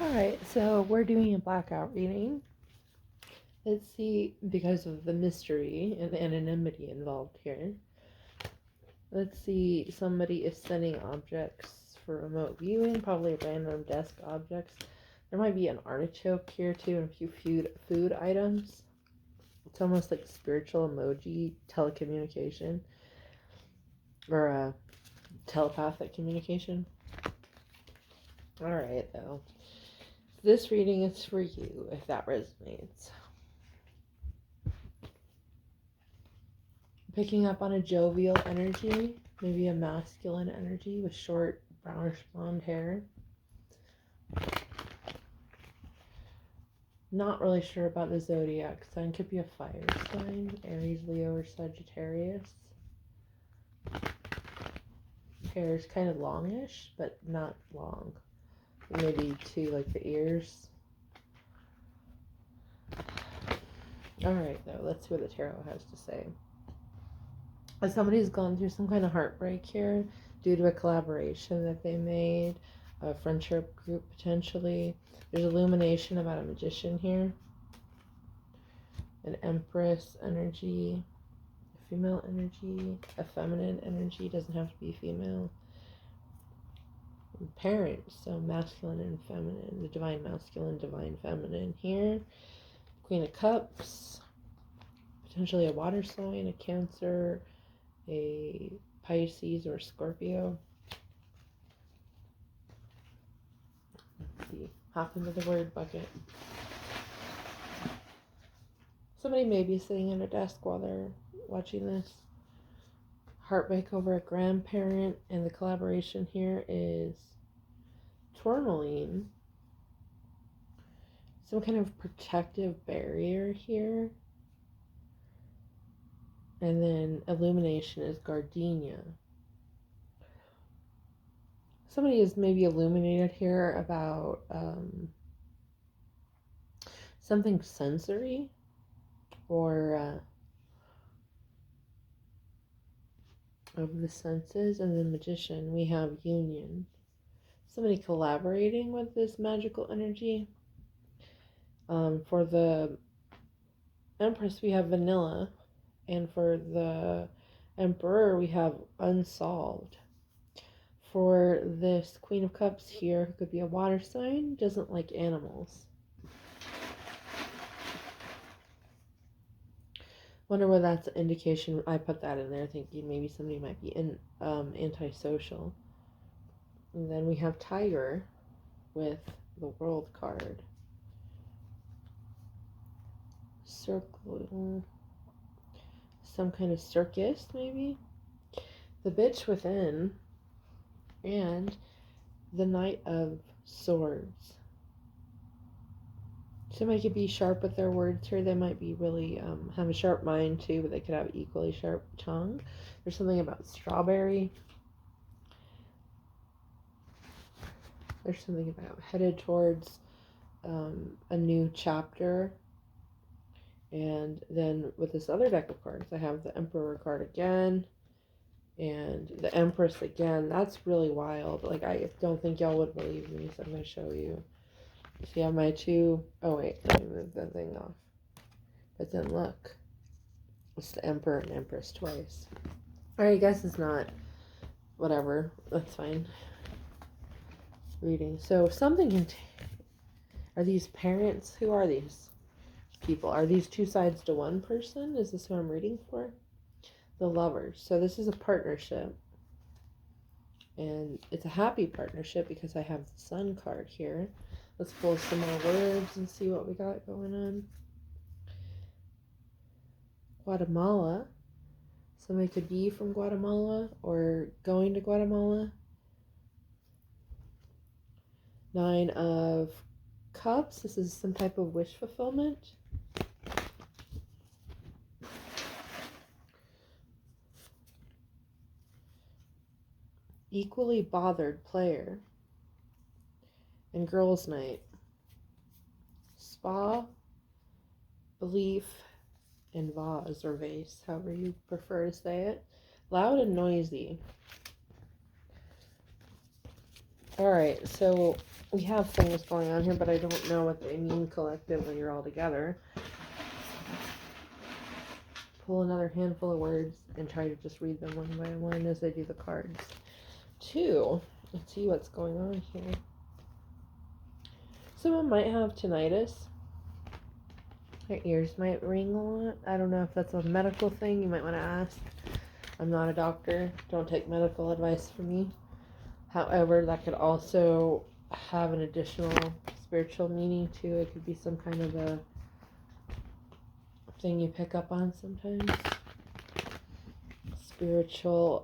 Alright, so we're doing a blackout reading. Let's see, because of the mystery and anonymity involved here. Let's see, somebody is sending objects for remote viewing, probably random desk objects. There might be an artichoke here too, and a few food items. It's almost like spiritual emoji telecommunication, or telepathic communication. Alright, though. This reading is for you, if that resonates. Picking up on a jovial energy, maybe a masculine energy with short brownish blonde hair. Not really sure about the zodiac sign. Could be a fire sign, Aries, Leo, or Sagittarius. Hair is kind of longish, but not long. Maybe to like the ears. Alright, though, let's see what the tarot has to say. As somebody's gone through some kind of heartbreak here due to a collaboration that they made, a friendship group potentially. There's illumination about a magician here, an empress energy, a female energy, a feminine energy, doesn't have to be female. Parents, so masculine and feminine, the divine masculine, divine feminine here. Queen of Cups, potentially a water sign, a Cancer, a Pisces, or Scorpio. Let's see, hop into the word bucket. Somebody may be sitting at a desk while they're watching this. Heartbreak over a grandparent, and the collaboration here is tourmaline. Some kind of protective barrier here. And then illumination is gardenia. Somebody is maybe illuminated here about something sensory, or of the senses. And then magician, we have union. Somebody collaborating with this magical energy. For the Empress, we have vanilla. And for the Emperor, we have unsolved. For this Queen of Cups here, who could be a water sign, doesn't like animals. Wonder whether that's an indication. I put that in there thinking maybe somebody might be antisocial. And then we have Tiger with the World card. Circle, some kind of circus maybe. The Bitch Within, and the Knight of Swords. Somebody could be sharp with their words here. They might be really have a sharp mind too, but they could have equally sharp tongue. There's something about strawberry. There's something about headed towards a new chapter. And then with this other deck of cards, I have the Emperor card again, and the Empress again. That's really wild. Like, I don't think y'all would believe me, so I'm going to show you. See, I have my two. Oh, wait, let me move that thing off. But then look, it's the Emperor and Empress twice. Alright, I guess it's not. Whatever, that's fine. Reading. So, something can. Are these parents? Who are these people? Are these two sides to one person? Is this who I'm reading for? The Lovers. So this is a partnership, and it's a happy partnership because I have the Sun card here. Let's pull some more words and see what we got going on. Guatemala. Somebody could be from Guatemala or going to Guatemala. Nine of Cups. This is some type of wish fulfillment. Equally bothered player. And girls' night. Spa, belief, and vase or vase, however you prefer to say it. Loud and noisy. Alright, so we have things going on here, but I don't know what they mean collectively or all together. Pull another handful of words and try to just read them one by one as I do the cards. 2, let's see what's going on here. Someone might have tinnitus. Their ears might ring a lot. I don't know if that's a medical thing. You might want to ask. I'm not a doctor. Don't take medical advice from me. However, that could also have an additional spiritual meaning too. It could be some kind of a thing you pick up on sometimes. Spiritual,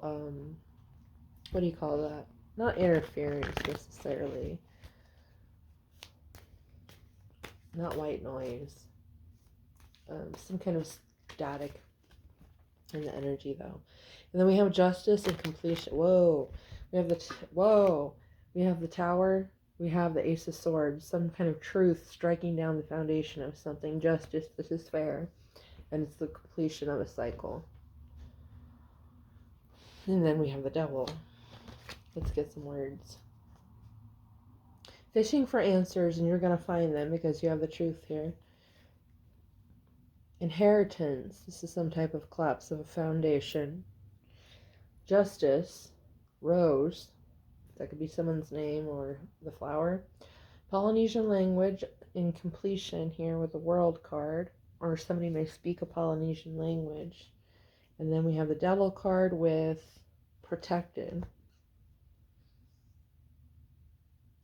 what do you call that? Not interference necessarily. Not white noise. Some kind of static in the energy though. And then we have justice and completion. Whoa. We have we have the tower. We have the ace of swords. Some kind of truth striking down the foundation of something. Justice. This is fair. And it's the completion of a cycle. And then we have the devil. Let's get some words. Fishing for answers, and you're going to find them because you have the truth here. Inheritance. This is some type of collapse of a foundation. Justice. Rose. That could be someone's name or the flower. Polynesian language in completion here with the world card. Or somebody may speak a Polynesian language. And then we have the devil card with protected.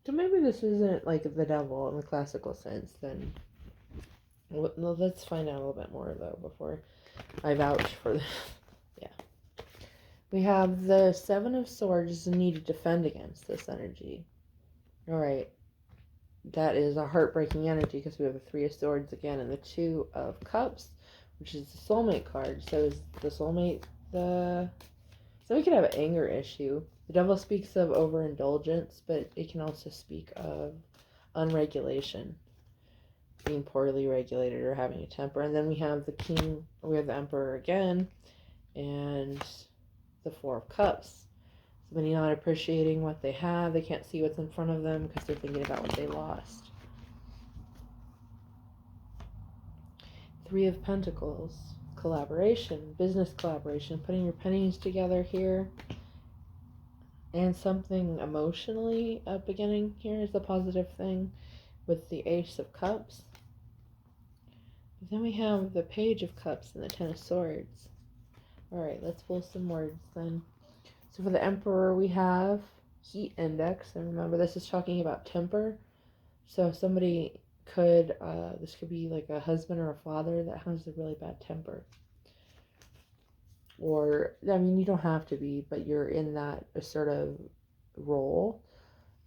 So maybe this isn't like the devil in the classical sense. Then let's find out a little bit more though before I vouch for this. Yeah. We have the Seven of Swords and need to defend against this energy. Alright. That is a heartbreaking energy because we have the Three of Swords again and the Two of Cups, which is the soulmate card. So is the soulmate the... So we could have an anger issue. The devil speaks of overindulgence, but it can also speak of unregulation, being poorly regulated or having a temper. And then we have the king, we have the emperor again, and the Four of Cups. Somebody not appreciating what they have. They can't see what's in front of them because they're thinking about what they lost. Three of Pentacles. Collaboration. Business collaboration. Putting your pennies together here. And something emotionally beginning here is a positive thing with the Ace of Cups. But then we have the Page of Cups and the Ten of Swords. Alright, let's pull some words then. So for the Emperor, we have Heat Index. And remember, this is talking about temper. So somebody could, this could be like a husband or a father that has a really bad temper. Or, I mean, you don't have to be, but you're in that assertive role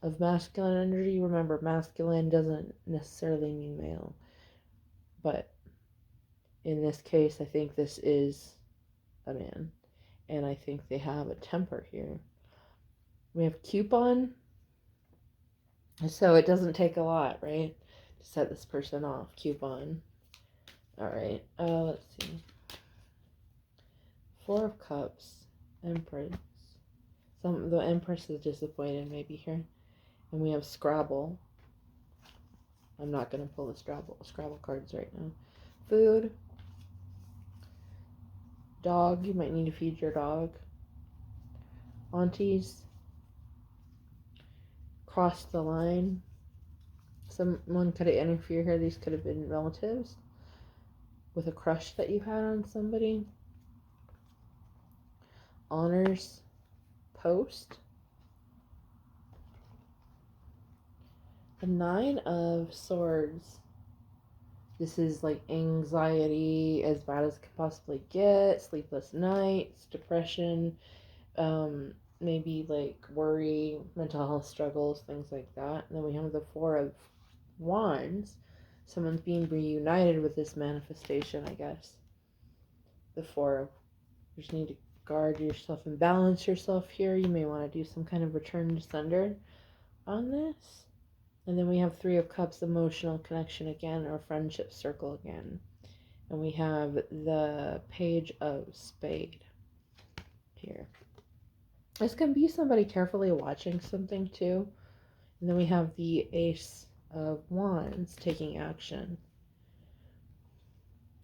of masculine energy. Remember, masculine doesn't necessarily mean male. But in this case, I think this is a man. And I think they have a temper here. We have coupon. So it doesn't take a lot, right? To set this person off. Coupon. Alright. Let's see. Four of Cups. Empress. The Empress is disappointed maybe here. And we have Scrabble. I'm not going to pull the Scrabble cards right now. Food. Dog. You might need to feed your dog. Aunties. Cross the line. Someone could have interfered here. These could have been relatives. With a crush that you had on somebody. Honors. Post. The Nine of Swords. This is like anxiety as bad as it could possibly get. Sleepless nights. Depression. Maybe like worry, mental health struggles, things like that. And then we have the Four of Wands. Someone's being reunited with this manifestation, I guess. The Four of... You just need to guard yourself and balance yourself here. You may want to do some kind of return to sender on this. And then we have Three of Cups, emotional connection again, or friendship circle again. And we have the Page of Spade here. This can be somebody carefully watching something too. And then we have the Ace of Wands taking action.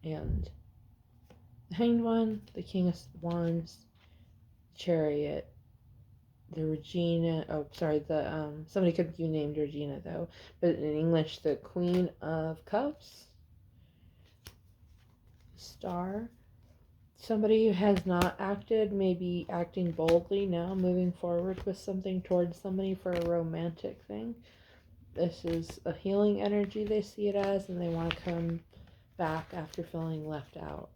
And the Hanged One, the King of Wands, Chariot, the Regina, somebody could be named Regina though, but in English, the Queen of Cups, Star. Somebody who has not acted may be acting boldly now, moving forward with something towards somebody for a romantic thing. This is a healing energy, they see it as, and they want to come back after feeling left out.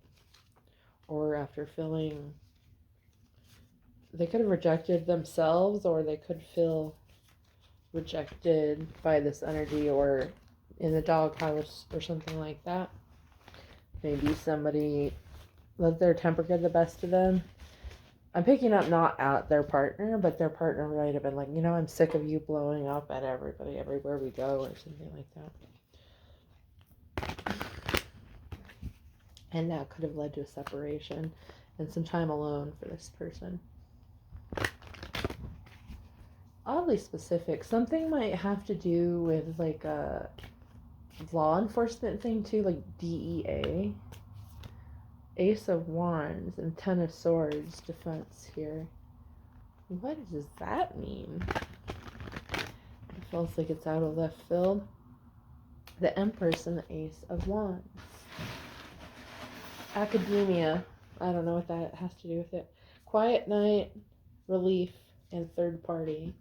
Or after feeling... They could have rejected themselves, or they could feel rejected by this energy, or in the doghouse, or something like that. Maybe somebody let their temper get the best of them. I'm picking up not at their partner, but their partner might have been like, I'm sick of you blowing up at everybody everywhere we go, or something like that. And that could have led to a separation and some time alone for this person. Oddly specific. Something might have to do with like a law enforcement thing too, like DEA. Ace of Wands and Ten of Swords defense here. What does that mean? It feels like it's out of left field. The Empress and the Ace of Wands. Academia. I don't know what that has to do with it. Quiet night, relief, and third party.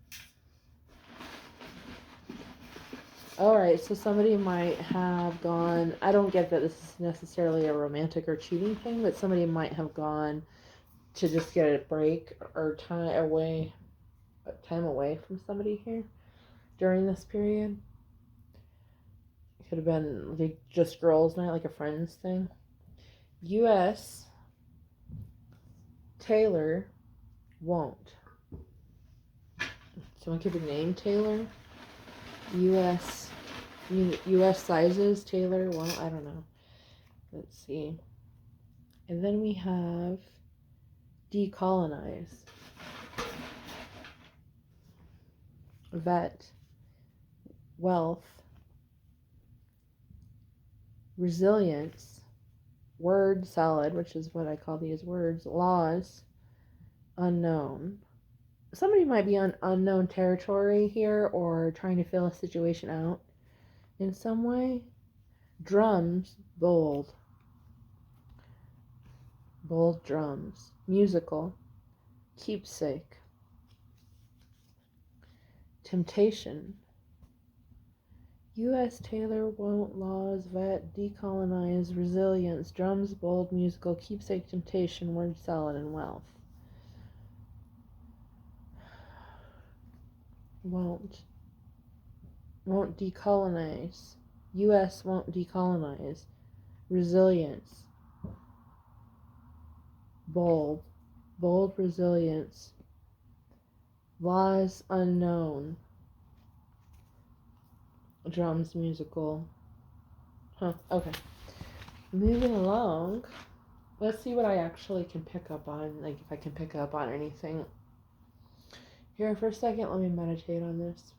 Alright, so somebody might have gone... I don't get that this is necessarily a romantic or cheating thing, but somebody might have gone to just get a break or time away from somebody here during this period. It could have been like just girls' night, like a friends thing. U.S. Taylor won't. Someone could be named Taylor. U.S. sizes, Taylor, well, I don't know. Let's see. And then we have decolonize. Vet. Wealth. Resilience. Word salad, which is what I call these words. Laws. Unknown. Somebody might be on unknown territory here or trying to fill a situation out in some way. Drums, bold. Bold drums. Musical. Keepsake. Temptation. U.S. Taylor won't laws, vet, decolonize, resilience, drums, bold, musical, keepsake, temptation, word salad, and wealth. Won't decolonize. U.S. won't decolonize. Resilience. Bold resilience. Laws unknown. Drums musical. Okay. Moving along. Let's see what I actually can pick up on. Like if I can pick up on anything. Here for a second, let me meditate on this.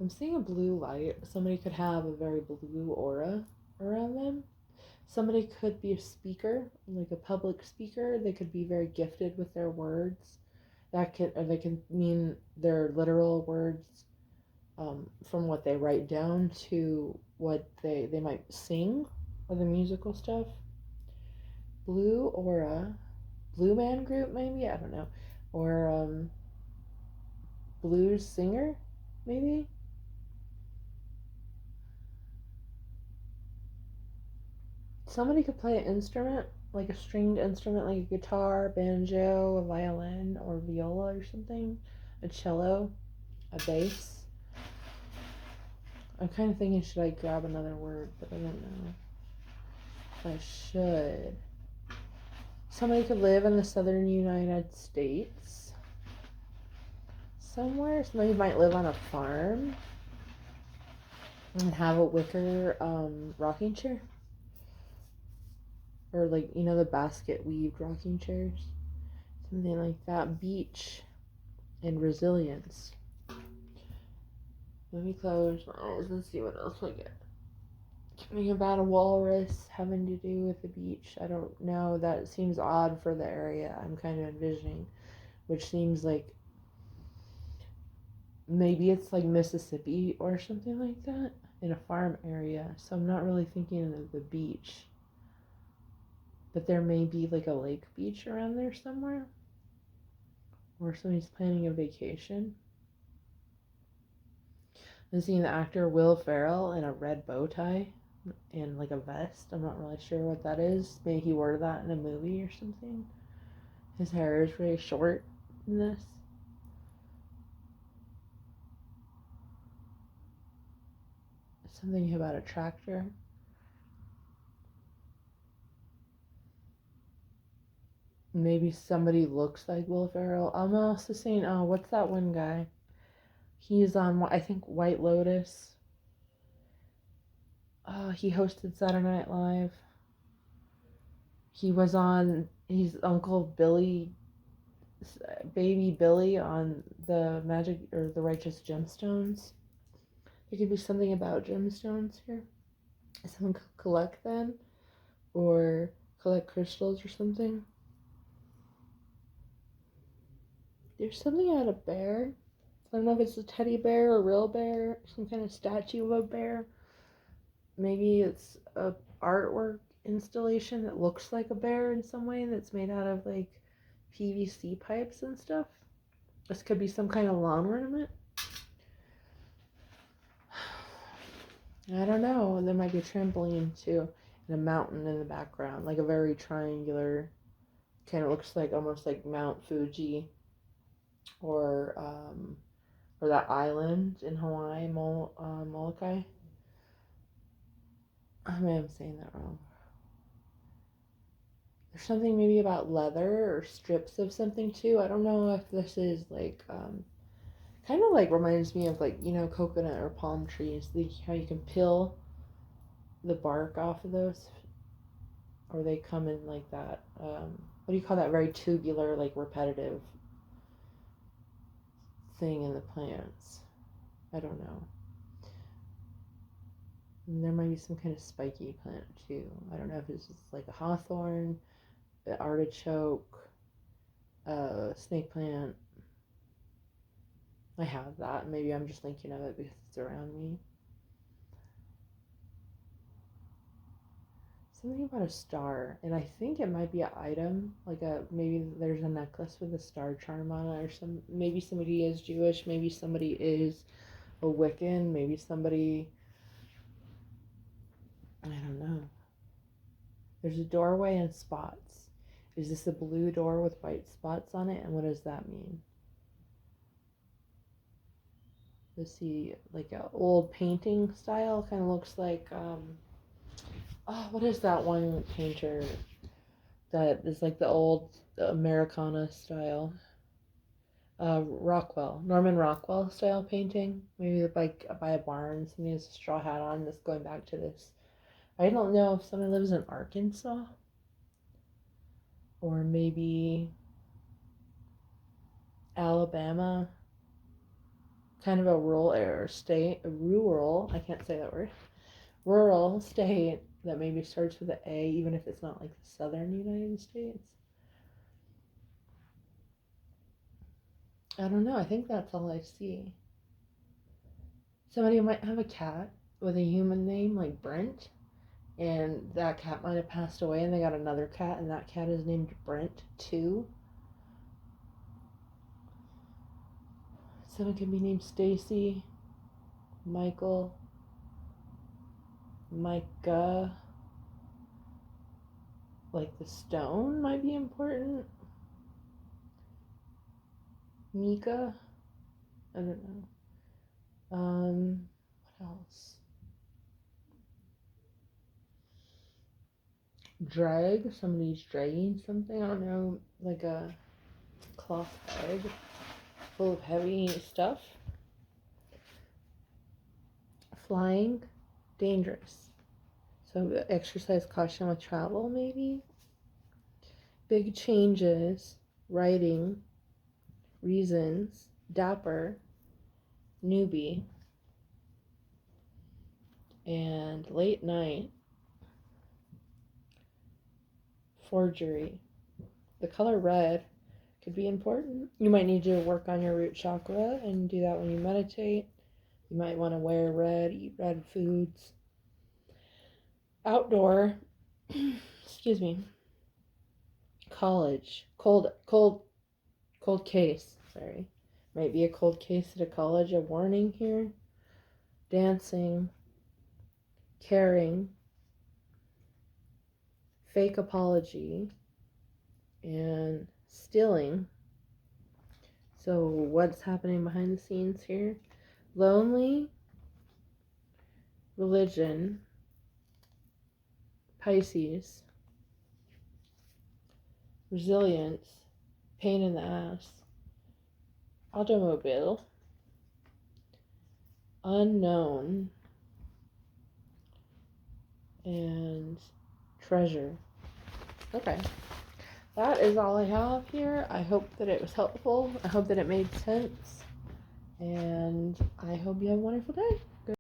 I'm seeing a blue light. Somebody could have a very blue aura around them. Somebody could be a speaker, like a public speaker. They could be very gifted with their words. They can mean their literal words, from what they write down to what they might sing, or the musical stuff. Blue aura. Blue man group, maybe? I don't know. Or blues singer, maybe? Somebody could play an instrument, like a stringed instrument, like a guitar, banjo, a violin, or viola or something. A cello, a bass. I'm kind of thinking, should I grab another word? But I don't know if I should. Somebody could live in the southern United States. Somewhere. Somebody might live on a farm and have a wicker rocking chair. Or like, the basket weaved rocking chairs. Something like that. Beach. and resilience. Let me close my eyes and see what else I get. Something about a walrus having to do with the beach. I don't know. That seems odd for the area I'm kind of envisioning, which seems like maybe it's like Mississippi or something like that in a farm area. So I'm not really thinking of the beach. But there may be like a lake beach around there somewhere. Or somebody's planning a vacation. I'm seeing the actor Will Ferrell in a red bow tie and like a vest. I'm not really sure what that is. Maybe he wore that in a movie or something. His hair is really short in this. Something about a tractor. Maybe somebody looks like Will Ferrell. I'm also saying, oh, what's that one guy? He's on, I think, White Lotus. He hosted Saturday Night Live. He's Uncle Billy, Baby Billy on the Magic or the Righteous Gemstones. There could be something about gemstones here. Someone could collect them or collect crystals or something. There's something about a bear. I don't know if it's a teddy bear or a real bear, some kind of statue of a bear. Maybe it's a artwork installation that looks like a bear in some way that's made out of like PVC pipes and stuff. This could be some kind of lawn ornament. I don't know. There might be a trampoline too, and a mountain in the background, like a very triangular, kind of looks like almost like Mount Fuji, or that island in Hawaii, Molokai. I may am saying that wrong. There's something maybe about leather or strips of something too. I don't know if this is like kind of like reminds me of like, you know, coconut or palm trees. How you can peel the bark off of those, or they come in like that. What do you call that? Very tubular, like repetitive thing in the plants. I don't know. And there might be some kind of spiky plant too. I don't know if it's just like a hawthorn, an artichoke, a snake plant. I have that. Maybe I'm just thinking of it because it's around me. Something about a star, and I think it might be an item, like maybe there's a necklace with a star charm on it, or maybe somebody is Jewish, maybe somebody is a Wiccan, maybe somebody, I don't know. There's a doorway and spots. Is this a blue door with white spots on it, and what does that mean? Let's see, like an old painting style, kind of looks like what is that one painter that is like the old Americana style? Norman Rockwell style painting. Maybe like by a barn, somebody has a straw hat on. This going back to this. I don't know if someone lives in Arkansas or maybe Alabama. Kind of a rural state, I can't say that word. Rural state that maybe starts with an A, even if it's not like the southern United States. I don't know. I think that's all I see. Somebody might have a cat with a human name like Brent, and that cat might have passed away, and they got another cat, and that cat is named Brent too. Someone can be named Stacy, Michael, Micah. Like the stone might be important. Mika. I don't know. What else? Drag. Somebody's dragging something. I don't know. Like a cloth bag full of heavy stuff. Flying. Dangerous. So exercise caution with travel, maybe. Big changes. Writing. reasons, dapper, newbie, and late night, forgery. The color red could be important. You might need to work on your root chakra and do that when you meditate. You might want to wear red, eat red foods. Outdoor, excuse me, college, cold case, sorry. Might be a cold case at a college, a warning here. Dancing, caring, fake apology, and stealing. So what's happening behind the scenes here? Lonely, religion, Pisces, resilience, pain in the ass, automobile, unknown, and treasure. Okay. That is all I have here. I hope that it was helpful. I hope that it made sense. And I hope you have a wonderful day.